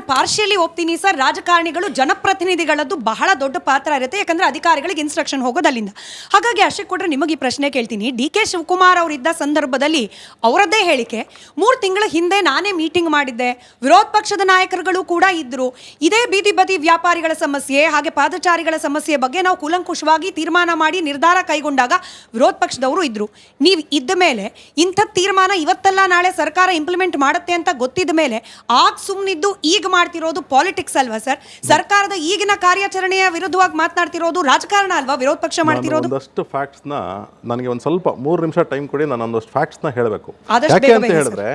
ನಾನು partially ಒಪ್ತೀನಿ sir. ರಾಜಕಾರಣಿಗಳು ಜನಪ್ರತಿನಿಧಿಗಳದ್ದು ಬಹಳ ದೊಡ್ಡ ಪಾತ್ರ ಇರುತ್ತೆ, ಯಾಕಂದ್ರೆ ಅಧಿಕಾರಿಗಳಿಗೆ ಇನ್ಸ್ಟ್ರಕ್ಷನ್ ಹೋಗೋದು ಅಲ್ಲಿಂದ. ಹಾಗಾಗಿ ಅಷ್ಟೇ ಕೊಟ್ರೆ ನಿಮಗೆ ಈ ಪ್ರಶ್ನೆ ಕೇಳ್ತೀನಿ. DK ಶಿವಕುಮಾರ್ ಅವರಿದ್ದ ಸಂದರ್ಭದಲ್ಲಿ ಅವರದ್ದೇ ಹೇಳಿಕೆ, 3 ತಿಂಗಳ ಹಿಂದೆ ನಾನೇ ಮೀಟಿಂಗ್ ಮಾಡಿದ್ದೆ, ವಿರೋಧ ಪಕ್ಷದ ನಾಯಕರುಗಳು ಕೂಡ ಇದ್ರು, ಇದೇ ಬೀದಿ ಬದಿ ವ್ಯಾಪಾರಿಗಳ ಸಮಸ್ಯೆ ಹಾಗೆ ಪಾದಚಾರಿಗಳ ಸಮಸ್ಯೆ ಬಗ್ಗೆ ನಾವು ಕೂಲಂಕುಷವಾಗಿ ತೀರ್ಮಾನ ಮಾಡಿ ನಿರ್ಧಾರ ಕೈಗೊಂಡಾಗ ವಿರೋಧ ಪಕ್ಷದವರು ಇದ್ರು. ನೀವು ಇದ್ದ ಮೇಲೆ ಇಂಥ ತೀರ್ಮಾನ ಇವತ್ತೆಲ್ಲ ನಾಳೆ ಸರ್ಕಾರ ಇಂಪ್ಲಿಮೆಂಟ್ ಮಾಡುತ್ತೆ ಅಂತ ಗೊತ್ತಿದ್ದ ಮೇಲೆ ಆಗ ಸುಮ್ಮನಿದ್ದು ಈಗ ಮಾಡ್ತಿರೋದು ಪಾಲಿಟಿಕ್ಸ್ ಅಲ್ವಾ ಸರ್? ಸರ್ಕಾರದ ಈಗಿನ ಕಾರ್ಯಾಚರಣೆಯ ವಿರುದ್ಧವಾಗಿ ಮಾತನಾಡ್ತಿರೋದು ರಾಜಕಾರಣ ಅಲ್ವಾ ವಿರೋಧ ಪಕ್ಷ ಮಾಡ್ತಿರೋದು? ಒಂದಷ್ಟು ಫ್ಯಾಕ್ಟ್ಸ್ ನ ನನಗೆ ಒಂದು ಸ್ವಲ್ಪ 3 ನಿಮಿಷ ಟೈಮ್ ಕೊಡಿ, ನಾನು ಒಂದಷ್ಟು ಫ್ಯಾಕ್ಟ್ಸ್ ನ ಹೇಳಬೇಕು. ಯಾಕೆ ಅಂತ ಹೇಳಿದ್ರೆ,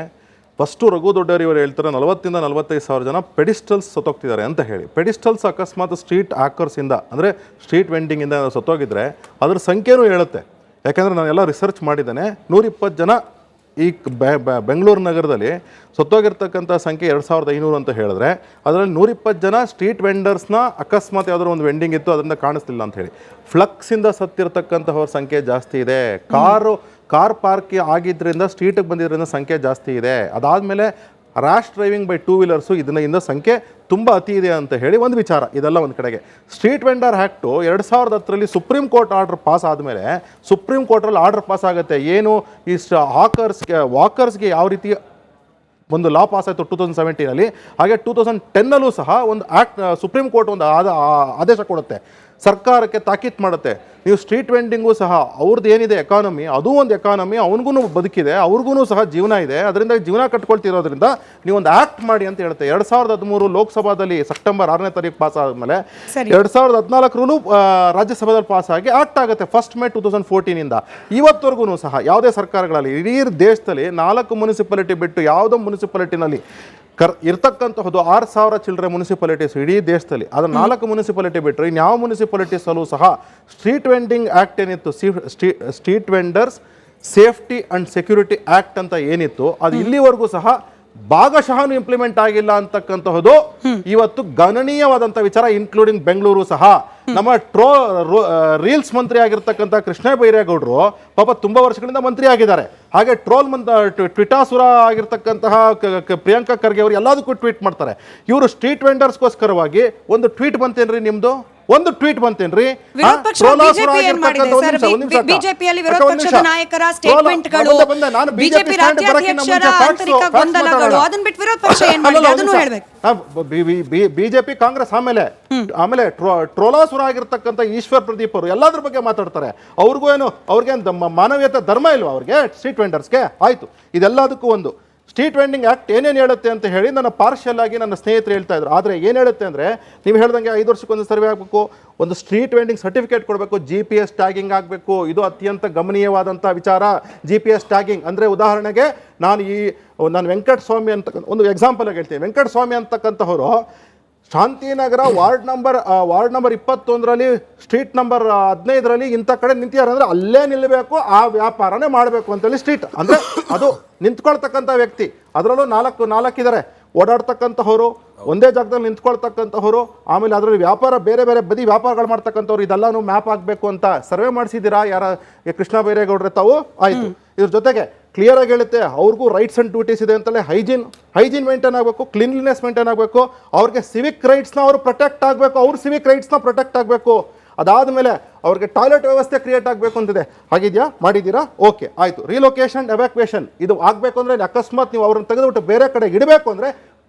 ಫಸ್ಟು ರಘು ದೊಡ್ಡವರಿ ಇವರು ಹೇಳ್ತಾರೆ 40 ಇಂದ 45 ಸಾವಿರ ಜನ ಪೆಡಿಸ್ಟಲ್ಸ್ ಸತ್ತೋಗ್ತಿದ್ದಾರೆ ಅಂತ ಹೇಳಿ. ಪೆಡಿಸ್ಟಲ್ಸ್ ಅಕಸ್ಮಾತ್ ಸ್ಟ್ರೀಟ್ ಆಕರ್ಸ್ ಇಂದ ಅಂದರೆ ಸ್ಟ್ರೀಟ್ ವೆಂಡಿಂಗ್ ಇಂದ ಸತ್ತೋಗಿದ್ರೆ ಅದ್ರ ಸಂಖ್ಯೆನೂ ಹೇಳುತ್ತೆ. ಯಾಕಂದ್ರೆ ನಾನೆಲ್ಲ ರಿಸರ್ಚ್ ಮಾಡಿದ್ದೇನೆ. 120 ಜನ ಈ ಬೆಂಗಳೂರು ನಗರದಲ್ಲಿ ಸತ್ತೋಗಿರ್ತಕ್ಕಂಥ ಸಂಖ್ಯೆ 2500 ಅಂತ ಹೇಳಿದ್ರೆ ಅದರಲ್ಲಿ 120 ಜನ ಸ್ಟ್ರೀಟ್ ವೆಂಡರ್ಸ್ನ ಅಕಸ್ಮಾತ್ ಯಾವುದಾದ್ರು ಒಂದು ವೆಂಡಿಂಗ್ ಇತ್ತು ಅದರಿಂದ ಕಾಣಿಸ್ತಿಲ್ಲ ಅಂತ ಹೇಳಿ. ಫ್ಲಕ್ಸಿಂದ ಸತ್ತಿರ್ತಕ್ಕಂಥವ್ರ ಸಂಖ್ಯೆ ಜಾಸ್ತಿ ಇದೆ. ಕಾರ್ ಪಾರ್ಕ್ ಆಗಿದ್ದರಿಂದ ಸ್ಟ್ರೀಟಿಗೆ ಬಂದಿದ್ದರಿಂದ ಸಂಖ್ಯೆ ಜಾಸ್ತಿ ಇದೆ. ಅದಾದಮೇಲೆ ರ್ಯಾಶ್ ಡ್ರೈವಿಂಗ್ ಬೈ 2 ವೀಲರ್ಸು ಇದರಿಂದ ಸಂಖ್ಯೆ ತುಂಬ ಅತಿ ಇದೆ ಅಂತ ಹೇಳಿ ಒಂದು ವಿಚಾರ. ಇದೆಲ್ಲ ಒಂದು ಕಡೆಗೆ. ಸ್ಟ್ರೀಟ್ ವೆಂಡರ್ ಆ್ಯಕ್ಟು 2010ರಲ್ಲಿ ಸುಪ್ರೀಂ ಕೋರ್ಟ್ ಆರ್ಡರ್ ಪಾಸ್ ಆದಮೇಲೆ ಸುಪ್ರೀಂ ಕೋರ್ಟಲ್ಲಿ ಆರ್ಡರ್ ಪಾಸ್ ಆಗುತ್ತೆ. ಏನು ಈ ವಾಕರ್ಸ್ಗೆ ಯಾವ ರೀತಿ ಒಂದು ಲಾ ಪಾಸ್ ಆಯಿತು 2017ನಲ್ಲಿ, ಹಾಗೆ 2010ನಲ್ಲೂ ಸಹ ಒಂದು ಆ್ಯಕ್ಟ್ ಸುಪ್ರೀಂ ಕೋರ್ಟ್ ಒಂದು ಆದೇಶ ಕೊಡುತ್ತೆ, ಸರ್ಕಾರಕ್ಕೆ ತಾಕೀತು ಮಾಡುತ್ತೆ. ನೀವು ಸ್ಟ್ರೀಟ್ ವೆಂಡಿಂಗು ಸಹ ಅವ್ರದ್ದು ಏನಿದೆ ಎಕಾನಮಿ, ಅದು ಒಂದು ಎಕಾನಮಿ, ಅವನಿಗೂ ಬದುಕಿದೆ, ಅವ್ರಿಗೂ ಸಹ ಜೀವನ ಇದೆ, ಅದರಿಂದ ಜೀವನ ಕಟ್ಕೊಳ್ತಿರೋದ್ರಿಂದ ನೀವು ಒಂದು ಆ್ಯಕ್ಟ್ ಮಾಡಿ ಅಂತ ಹೇಳುತ್ತೆ. 2013 ಲೋಕಸಭಾದಲ್ಲಿ ಸೆಪ್ಟೆಂಬರ್ 6ನೇ ತಾರೀಕು ಪಾಸ್ ಆದಮೇಲೆ 2014ರೂ ರಾಜ್ಯಸಭಾದಲ್ಲಿ ಪಾಸ್ ಆಗಿ ಆ್ಯಕ್ಟ್ ಆಗುತ್ತೆ 1 ಮೇ 2014ಇಂದ. ಇವತ್ತವರೆಗೂ ಸಹ ಯಾವುದೇ ಸರ್ಕಾರಗಳಲ್ಲಿ ಇಡೀ ದೇಶದಲ್ಲಿ 4 ಮುನ್ಸಿಪಾಲಿಟಿ ಬಿಟ್ಟು ಯಾವುದೋ ಮುನ್ಸಿಪಾಲಿಟಿನಲ್ಲಿ ಇರ್ತಕ್ಕಂತಹದ್ದು 6000 ಚಿಲ್ಲರೆ ಮುನ್ಸಿಪಾಲಿಟೀಸ್ ಇಡೀ ದೇಶದಲ್ಲಿ. ಅದರ 4 ಮುನ್ಸಿಪಾಲಿಟಿ ಬಿಟ್ಟರೆ ಇನ್ಯಾವ ಮುನ್ಸಿಪಾಲಿಟೀಸಲ್ಲೂ ಸಹ ಸ್ಟ್ರೀಟ್ ವೆಂಡಿಂಗ್ ಆ್ಯಕ್ಟ್ ಏನಿತ್ತು, street vendors safety and security act ಅಂತ ಏನಿತ್ತು, ಅದು ಇಲ್ಲಿವರೆಗೂ ಸಹ ಭಾಗಶಃ ಇಂಪ್ಲಿಮೆಂಟ್ ಆಗಿಲ್ಲ ಅಂತಕ್ಕಂತಹದ್ದು ಇವತ್ತು ಗಣನೀಯವಾದಂಥ ವಿಚಾರ, ಇನ್ಕ್ಲೂಡಿಂಗ್ ಬೆಂಗಳೂರು ಸಹ. ನಮ್ಮ ರೀಲ್ಸ್ ಮಂತ್ರಿ ಆಗಿರ್ತಕ್ಕಂಥ ಕೃಷ್ಣ ಬೈರೇಗೌಡರು ಪಾಪ ತುಂಬಾ ವರ್ಷಗಳಿಂದ ಮಂತ್ರಿ ಆಗಿದ್ದಾರೆ. ಹಾಗೆ ಟ್ವಿಟಾಸುರ ಆಗಿರ್ತಕ್ಕಂತಹ ಪ್ರಿಯಾಂಕಾ ಖರ್ಗೆ ಅವರು ಎಲ್ಲದಕ್ಕೂ ಟ್ವೀಟ್ ಮಾಡ್ತಾರೆ. ಇವರು ಸ್ಟ್ರೀಟ್ ವೆಂಡರ್ಸ್ಗೋಸ್ಕರವಾಗಿ ಒಂದು ಟ್ವೀಟ್ ಬಂತೇನ್ರಿ, ನಿಮ್ದು ಒಂದು ಟ್ವೀಟ್ ಬಂತೇನ್ರಿ? ಬಿಜೆಪಿಯಲ್ಲಿ ವಿರೋಧ ಪಕ್ಷದ ನಾಯಕರ ಸ್ಟೇಟ್ಮೆಂಟ್ಗಳು, ಬಿಜೆಪಿ ರಾಜ್ಯಾಧ್ಯಕ್ಷರ ಆಂತರಿಕ ಗೊಂದಲಗಳು, ಅದನ್ನ ಬಿಟ್ಟು ವಿರೋಧ ಪಕ್ಷ ಏನ್ ಮಾಡಿದೆ ಅದನ್ನು ಹೇಳಬೇಕು. ಬಿಜೆಪಿ ಕಾಂಗ್ರೆಸ್ ಆಮೇಲೆ ಟ್ರೋಲಾಸುರ ಆಗಿರ್ತಕ್ಕಂಥ ಈಶ್ವರ್ ಪ್ರದೀಪ್ ಅವರು ಎಲ್ಲದ್ರ ಬಗ್ಗೆ ಮಾತಾಡ್ತಾರೆ. ಅವ್ರಿಗೆ ಮಾನವೀಯತೆ ಧರ್ಮ ಇಲ್ವಾ ಅವ್ರಿಗೆ? ಸ್ಟ್ರೀಟ್ ವೆಂಡರ್ಸ್ಗೆ ಆಯ್ತು. ಇದೆಲ್ಲದಕ್ಕೂ ಒಂದು ಸ್ಟ್ರೀಟ್ ವೆಂಡಿಂಗ್ ಆ್ಯಕ್ಟ್ ಏನೇನು ಹೇಳುತ್ತೆ ಅಂತ ಹೇಳಿ ನನ್ನ ಪಾರ್ಷಿಯಲ್ ಆಗಿ ನನ್ನ ಸ್ನೇಹಿತರು ಹೇಳ್ತಾ ಇದ್ರು. ಆದರೆ ಏನು ಹೇಳುತ್ತೆ ಅಂದರೆ, ನೀವು ಹೇಳ್ದಂಗೆ 5 ವರ್ಷಕ್ಕೊಂದು ಸರ್ವೆ ಆಗಬೇಕು, ಒಂದು ಸ್ಟ್ರೀಟ್ ವೆಂಡಿಂಗ್ ಸರ್ಟಿಫಿಕೇಟ್ ಕೊಡಬೇಕು, GPS ಟ್ಯಾಗಿಂಗ್ ಆಗಬೇಕು. ಇದು ಅತ್ಯಂತ ಗಮನೀಯವಾದಂಥ ವಿಚಾರ. GPS ಟ್ಯಾಗಿಂಗ್ ಅಂದರೆ ಉದಾಹರಣೆಗೆ ನಾನು ವೆಂಕಟಸ್ವಾಮಿ ಅಂತ ಒಂದು ಎಕ್ಸಾಂಪಲ್ ಆಗಿ ಹೇಳ್ತೀನಿ. ವೆಂಕಟಸ್ವಾಮಿ ಅಂತಕ್ಕಂಥವರು ಶಾಂತಿನಗರ ವಾರ್ಡ್ ನಂಬರ್ 21ರಲ್ಲಿ ಸ್ಟ್ರೀಟ್ ನಂಬರ್ 15ರಲ್ಲಿ ಇಂಥ ಕಡೆ ನಿಂತಿದ್ದಾರೆ ಅಂದರೆ ಅಲ್ಲೇ ನಿಲ್ಲಬೇಕು, ಆ ವ್ಯಾಪಾರನೇ ಮಾಡಬೇಕು ಅಂತೇಳಿ ಸ್ಟ್ರೀಟ್ ಅಂದರೆ ಅದು ನಿಂತ್ಕೊಳ್ತಕ್ಕಂಥ ವ್ಯಕ್ತಿ. ಅದರಲ್ಲೂ 4 ಇದ್ದಾರೆ ಓಡಾಡ್ತಕ್ಕಂಥವ್ರು, ಒಂದೇ ಜಾಗದಲ್ಲಿ ನಿಂತ್ಕೊಳ್ತಕ್ಕಂಥವ್ರು, ಆಮೇಲೆ ಅದರಲ್ಲಿ ವ್ಯಾಪಾರ ಬೇರೆ ಬೇರೆ ಬದಿ ವ್ಯಾಪಾರಗಳು ಮಾಡ್ತಕ್ಕಂಥವ್ರು. ಇದೆಲ್ಲನೂ ಮ್ಯಾಪ್ ಆಗಬೇಕು ಅಂತ ಸರ್ವೆ ಮಾಡಿಸಿದ್ದೀರಾ ಕೃಷ್ಣ ಬೈರೇಗೌಡ್ರೆ ತಾವು? ಆಯಿತು. ಇದ್ರ ಜೊತೆಗೆ ಕ್ಲಿಯರ್ ಆಗಿ ಹೇಳುತ್ತೆ ಅವ್ರಿಗೂ ರೈಟ್ಸ್ ಆ್ಯಂಡ್ ಡ್ಯೂಟೀಸ್ ಇದೆ ಅಂತಲೇ. ಹೈಜೀನ್ ಮೇಂಟೈನ್ ಆಗಬೇಕು, ಕ್ಲೀನ್ಲಿನೆಸ್ ಮೇಂಟೈನ್ ಆಗಬೇಕು, ಅವ್ರಿಗೆ ಸಿವಿಕ್ ರೈಟ್ಸ್ನ ಅವರು ಪ್ರೊಟೆಕ್ಟ್ ಆಗಬೇಕು, ಅವ್ರ ಸಿವಿಕ್ ರೈಟ್ಸ್ನ ಪ್ರೊಟೆಕ್ಟ್ ಆಗಬೇಕು. ಅದಾದಮೇಲೆ ಅವ್ರಿಗೆ ಟಾಯ್ಲೆಟ್ ವ್ಯವಸ್ಥೆ ಕ್ರಿಯೇಟ್ ಆಗಬೇಕು ಅಂತಿದೆ. ಆಗಿದೆಯಾ? ಮಾಡಿದ್ದೀರಾ? ಓಕೆ ಆಯಿತು. ರಿಲೊಕೇಶನ್ ಎವ್ಯಾಕ್ಯುಯೇಷನ್ ಇದು ಆಗಬೇಕು ಅಂದರೆ ಅಕಸ್ಮಾತ್ ನೀವು ಅವ್ರನ್ನ ತೆಗೆದುಬಿಟ್ಟು ಬೇರೆ ಕಡೆ ಇಡಬೇಕು ಅಂದರೆ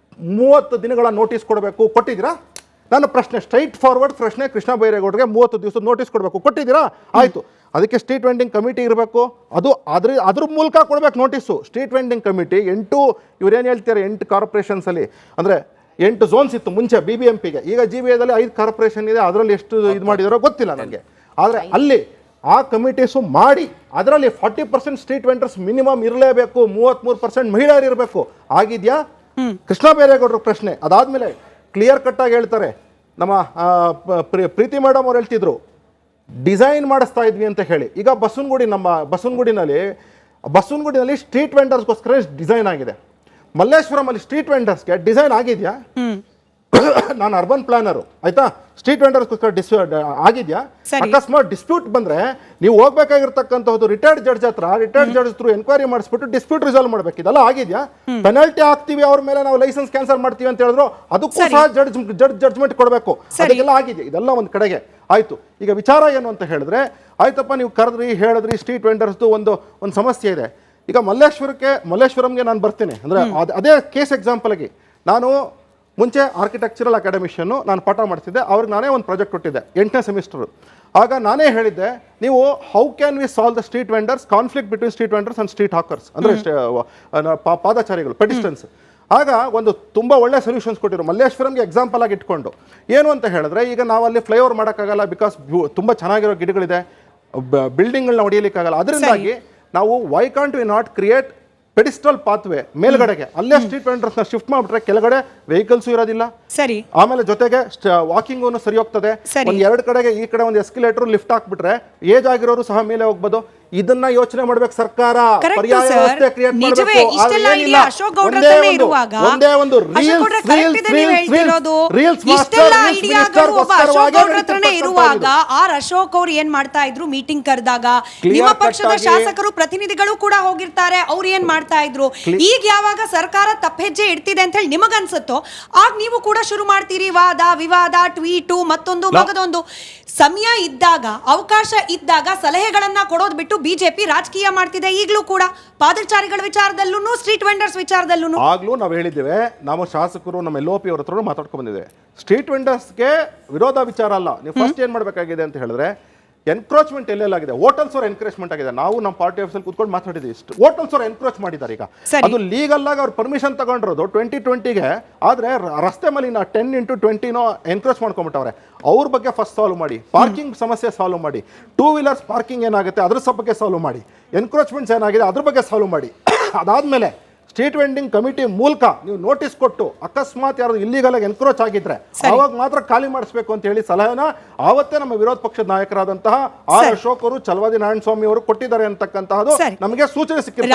30 ದಿನಗಳ ನೋಟಿಸ್ ಕೊಡಬೇಕು. ಕೊಟ್ಟಿದ್ದೀರಾ? ನನ್ನ ಪ್ರಶ್ನೆ ಸ್ಟ್ರೈಟ್ ಫಾರ್ವರ್ಡ್ ಪ್ರಶ್ನೆ, ಕೃಷ್ಣ ಬೈರೇಗೌಡರಿಗೆ 30 ದಿವಸದ ನೋಟಿಸ್ ಕೊಡಬೇಕು. ಕೊಟ್ಟಿದ್ದೀರಾ? ಆಯಿತು. ಅದಕ್ಕೆ ಸ್ಟ್ರೀಟ್ ವೆಂಡಿಂಗ್ ಕಮಿಟಿ ಇರಬೇಕು, ಅದು ಅದ್ರ ಮೂಲಕ ಕೊಡಬೇಕು ನೋಟಿಸು. ಸ್ಟ್ರೀಟ್ ವೆಂಡಿಂಗ್ ಕಮಿಟಿ ಇವ್ರೇನು ಹೇಳ್ತಾರೆ 8 ಕಾರ್ಪೊರೇಷನ್ಸಲ್ಲಿ ಅಂದರೆ 8 ಝೋನ್ಸ್ ಇತ್ತು ಮುಂಚೆ BBMPಗೆ. ಈಗ GBAದಲ್ಲಿ 5 ಕಾರ್ಪೊರೇಷನ್ ಇದೆ. ಅದರಲ್ಲಿ ಎಷ್ಟು ಇದು ಮಾಡಿದಾರೋ ಗೊತ್ತಿಲ್ಲ ನನಗೆ. ಆದರೆ ಅಲ್ಲಿ ಆ ಕಮಿಟೀಸು ಮಾಡಿ ಅದರಲ್ಲಿ 40% ಸ್ಟ್ರೀಟ್ ವೆಂಡರ್ಸ್ ಮಿನಿಮಮ್ ಇರಲೇಬೇಕು, 33% ಮಹಿಳೆಯರು ಇರಬೇಕು. ಆಗಿದೆಯಾ? ಕೃಷ್ಣ ಬೈರೇಗೌಡರ ಪ್ರಶ್ನೆ. ಅದಾದಮೇಲೆ ಕ್ಲಿಯರ್ ಕಟ್ಟಾಗಿ ಹೇಳ್ತಾರೆ, ನಮ್ಮ ಪ್ರೀತಿ ಮೇಡಮ್ ಅವ್ರು ಹೇಳ್ತಿದ್ರು ಡಿಸೈನ್ ಮಾಡಿಸ್ತಾ ಇದ್ವಿ ಅಂತ ಹೇಳಿ. ಈಗ ಬಸವನಗುಡಿನಲ್ಲಿ ಸ್ಟ್ರೀಟ್ ವೆಂಡರ್ಸ್ಗೋಸ್ಕರ ಡಿಸೈನ್ ಆಗಿದೆ. ಮಲ್ಲೇಶ್ವರಮಲ್ಲಿ ಸ್ಟ್ರೀಟ್ ವೆಂಡರ್ಸ್ಗೆ ಡಿಸೈನ್ ಆಗಿದೆಯಾ? ನಾನು ಅರ್ಬನ್ ಪ್ಲಾನರು ಆಯ್ತಾ, ಸ್ಟ್ರೀಟ್ ವೆಂಡರ್ಸ್ಗೋಸ್ಕರ ಆಗಿದ್ಯಾ? ಸರಿ. ಅಕಸ್ಮಾತ್ ಡಿಸ್ಪ್ಯೂಟ್ ಬಂದ್ರೆ ನೀವು ಹೋಗ್ಬೇಕಾಗಿರ್ತಕ್ಕಂಥದ್ದು ರಿಟೈರ್ಡ್ ಜಡ್ಜ್ ಹತ್ರ, ರಿಟೈರ್ಡ್ ಜಡ್ಜ್ ಥ್ರೂ ಎನ್ಕ್ವೈರಿ ಮಾಡಿಸ್ಬಿಟ್ಟು ಡಿಸ್ಪ್ಯೂಟ್ ರಿಸಾಲ್ವ್ ಮಾಡ್ಬೇಕು. ಇದೆಲ್ಲ ಆಗಿದ್ಯಾ? ಪೆನಾಲ್ಟಿ ಹಾಕ್ತೀವಿ ಅವ್ರ ಮೇಲೆ, ನಾವು ಲೈಸೆನ್ಸ್ ಕ್ಯಾನ್ಸಲ್ ಮಾಡ್ತೀವಿ ಅಂತ ಹೇಳಿದ್ರು ಅದಕ್ಕೂ ಸಹ ಜಡ್ಜ್ಮೆಂಟ್ ಕೊಡಬೇಕು. ಅದಕ್ಕೆಲ್ಲ ಆಗಿದೆ. ಇದೆಲ್ಲ ಒಂದು ಕಡೆಗೆ ಆಯ್ತು. ಈಗ ವಿಚಾರ ಏನು ಅಂತ ಹೇಳಿದ್ರೆ, ಆಯ್ತಪ್ಪ ನೀವು ಕರೆದ್ರಿ ಹೇಳಿದ್ರಿ ಸ್ಟ್ರೀಟ್ ವೆಂಡರ್ಸ್ದು ಒಂದು ಸಮಸ್ಯೆ ಇದೆ. ಈಗ ಮಲ್ಲೇಶ್ವರಂಗೆ ನಾನು ಬರ್ತೀನಿ ಅಂದರೆ ಅದೇ ಕೇಸ್ ಎಕ್ಸಾಂಪಲ್ ಆಗಿ, ನಾನು ಮುಂಚೆ ಆರ್ಕಿಟೆಕ್ಚರಲ್ ಅಕಾಡೆಮಿಷನ್ನು ನಾನು ಪಾಠ ಮಾಡ್ತಿದ್ದೆ. ಅವ್ರಿಗೆ ನಾನೇ ಒಂದು ಪ್ರಾಜೆಕ್ಟ್ ಕೊಟ್ಟಿದ್ದೆ 8ನೇ ಸೆಮಿಸ್ಟರ್. ಆಗ ನಾನೇ ಹೇಳಿದ್ದೆ, ನೀವು how can we solve the street vendors conflict between street vendors and street hawkers, ಅಂದರೆ ಪಾದಚಾರಿಗಳು, ಪೆಡಿಸ್ಟನ್ಸ್. ಆಗ ಒಂದು ತುಂಬ ಒಳ್ಳೆ ಸೊಲ್ಯೂಷನ್ಸ್ ಕೊಟ್ಟಿರು ಮಲ್ಲೇಶ್ವರಂಗೆ ಎಕ್ಸಾಂಪಲ್ ಆಗಿ ಇಟ್ಕೊಂಡು. ಏನು ಅಂತ ಹೇಳಿದ್ರೆ, ಈಗ ನಾವು ಅಲ್ಲಿ ಫ್ಲೈಓವರ್ ಮಾಡೋಕ್ಕಾಗಲ್ಲ, ಬಿಕಾಸ್ ತುಂಬ ಚೆನ್ನಾಗಿರೋ ಗಿಡಗಳಿದೆ, ಬಿಲ್ಡಿಂಗ್ಗಳನ್ನ ಹೊಡಿಯಲಿಕ್ಕಾಗಲ್ಲ. ಅದರಿಂದಾಗಿ ನಾವು why can't we not create pedestrian pathway ಮೇಲ್ಗಡೆಗೆ, ಅಲ್ಲೇ ಸ್ಟ್ರೀಟ್ ವೆಂಡರ್ಸ್ನ ಶಿಫ್ಟ್ ಮಾಡಿಬಿಟ್ರೆ ಕೆಳಗಡೆ ವೆಹಿಕಲ್ಸ್ ಇರೋದಿಲ್ಲ. ಸರಿ. ಆಮೇಲೆ ಜೊತೆಗೆ ವಾಕಿಂಗ್ ಸರಿ ಹೋಗ್ತದೆ. ಒಂದು ಎರಡು ಕಡೆಗೆ ಈ ಕಡೆ ಒಂದು ಎಸ್ಕಲೇಟರ್ ಲಿಫ್ಟ್ ಹಾಕ್ಬಿಟ್ರೆ ಏಜ್ ಆಗಿರೋರು ಸಹ ಮೇಲೆ ಹೋಗ್ಬೋದು. ಇದನ್ನ ಯೋಚನೆ ಮಾಡ್ಬೇಕು ಸರ್ಕಾರ, ಪರ್ಯಾಯ ವ್ಯವಸ್ಥೆ ಕ್ರಿಯೇಟ್ ಮಾಡಬೇಕು. ಒಂದೇ ಒಂದು ಇರುವಾಗ ಆರ್ ಅಶೋಕ್ ಅವ್ರು ಏನ್ ಮಾಡ್ತಾ ಇದ್ರು, ಮೀಟಿಂಗ್ ಕರೆದಾಗ ನಿಮ್ಮ ಪಕ್ಷದ ಶಾಸಕರು ಪ್ರತಿನಿಧಿಗಳು ಕೂಡ ಹೋಗಿರ್ತಾರೆ, ಅವ್ರು ಏನ್ ಮಾಡ್ತಾ ಇದ್ರು. ಈಗ ಯಾವಾಗ ಸರ್ಕಾರ ತಪ್ಪೆಜ್ಜೆ ಇಡ್ತಿದೆ ಅಂತ ಹೇಳಿ ನಿಮಗನ್ಸುತ್ತೋ ಆಗ ನೀವು ಕೂಡ ಶುರು ಮಾಡ್ತೀರಿ ವಾದ ವಿವಾದ, ಟ್ವೀಟು, ಮತ್ತೊಂದು ಮಗದೊಂದು. ಸಮಯ ಇದ್ದಾಗ, ಅವಕಾಶ ಇದ್ದಾಗ ಸಲಹೆಗಳನ್ನ ಕೊಡೋದು ಬಿಟ್ಟು ಬಿಜೆಪಿ ರಾಜಕೀಯ ಮಾಡ್ತಿದೆ. ಈಗಲೂ ಕೂಡ ಪಾದಚಾರಿಗಳ ವಿಚಾರದಲ್ಲೂ, ಸ್ಟ್ರೀಟ್ ವೆಂಡರ್ಸ್ ವಿಚಾರದಲ್ಲೂ ಆಗ್ಲೂ ನಾವು ಹೇಳಿದ್ದೇವೆ. ನಾವು ಶಾಸಕರು ನಮ್ಮ LOP ಅವ್ರ ಹತ್ರ ಮಾತಾಡ್ಕೊಂಡು ಬಂದಿದ್ದೇವೆ. ಸ್ಟ್ರೀಟ್ ವೆಂಡರ್ಸ್ಗೆ ವಿರೋಧ ವಿಚಾರ ಅಲ್ಲ. ನೀವು ಫಸ್ಟ್ ಏನ್ ಮಾಡ್ಬೇಕಾಗಿದೆ ಅಂತ ಹೇಳಿದ್ರೆ, ಎನ್ಕ್ರೋಚ್ಮೆಂಟ್ ಎಲ್ಲೆಲ್ಲಾಗಿದೆ. ಹೋಟೆಲ್ಸ್ ಅವ್ರ ಎನ್ಕರೇಜ್ಮೆಂಟ್ ಆಗಿದೆ. ನಾವು ನಮ್ಮ ಪಾರ್ಟಿ ಆಫೀಸಲ್ಲಿ ಕೂತ್ಕೊಂಡು ಮಾತಾಡಿದ್ವಿ. ಹೋಟೆಲ್ಸ್ ಅವ್ರು ಎನ್ಕ್ರೋಚ್ ಮಾಡಿದ್ದಾರೆ. ಈಗ ಅದು ಲೀಗಲ್ ಆಗಿ ಅವ್ರು ಪರ್ಮಿಷನ್ ತಗೊಂಡಿರೋದು 2020ಗೆ. ಆದ್ರೆ ರಸ್ತೆ ಮೇಲೆ 10x20 ಎನ್ಕ್ರೋಚ್ ಮಾಡ್ಕೊಂಡ್ಬಿಟ್ಟವ್ರೆ. ಅವ್ರ ಬಗ್ಗೆ ಫಸ್ಟ್ ಸಾಲ್ವ್ ಮಾಡಿ, ಪಾರ್ಕಿಂಗ್ ಸಮಸ್ಯೆ ಸಾಲ್ವ್ ಮಾಡಿ, 2 ವೀಲರ್ಸ್ ಪಾರ್ಕಿಂಗ್ ಏನಾಗುತ್ತೆ ಅದ್ರ ಬಗ್ಗೆ ಸಾಲ್ವ್ ಮಾಡಿ, ಎನ್ಕ್ರೋಚ್ಮೆಂಟ್ಸ್ ಏನಾಗಿದೆ ಅದ್ರ ಬಗ್ಗೆ ಸಾಲ್ವ್ ಮಾಡಿ. ಅದಾದ್ಮೇಲೆ ಸ್ಟ್ರೀಟ್ ವೆಂಡಿಂಗ್ ಕಮಿಟಿ ಮೂಲಕ ನೀವು ನೋಟಿಸ್ ಕೊಟ್ಟು ಅಕಸ್ಮಾತ್ ಯಾರು ಇಲ್ಲಿಗಲ್ ಆಗಿ ಎನ್ಕ್ರೋಚ್ ಆಗಿದ್ರೆ ಅವಾಗ ಮಾತ್ರ ಖಾಲಿ ಮಾಡಿಸ್ಬೇಕು ಅಂತ ಹೇಳಿ ಸಲಹೆನ ಆವತ್ತೇ ನಮ್ಮ ವಿರೋಧ ಪಕ್ಷದ ನಾಯಕರಾದಂತಹ ಆರ್ ಅಶೋಕ್ ಅವರು, ಚಲವಾದಿ ನಾರಾಯಣ ಸ್ವಾಮಿ ಅವರು ಕೊಟ್ಟಿದ್ದಾರೆ ಅಂತಕ್ಕಂತಹದ್ದು ನಮಗೆ ಸೂಚನೆ ಸಿಕ್ಕಿದೆ.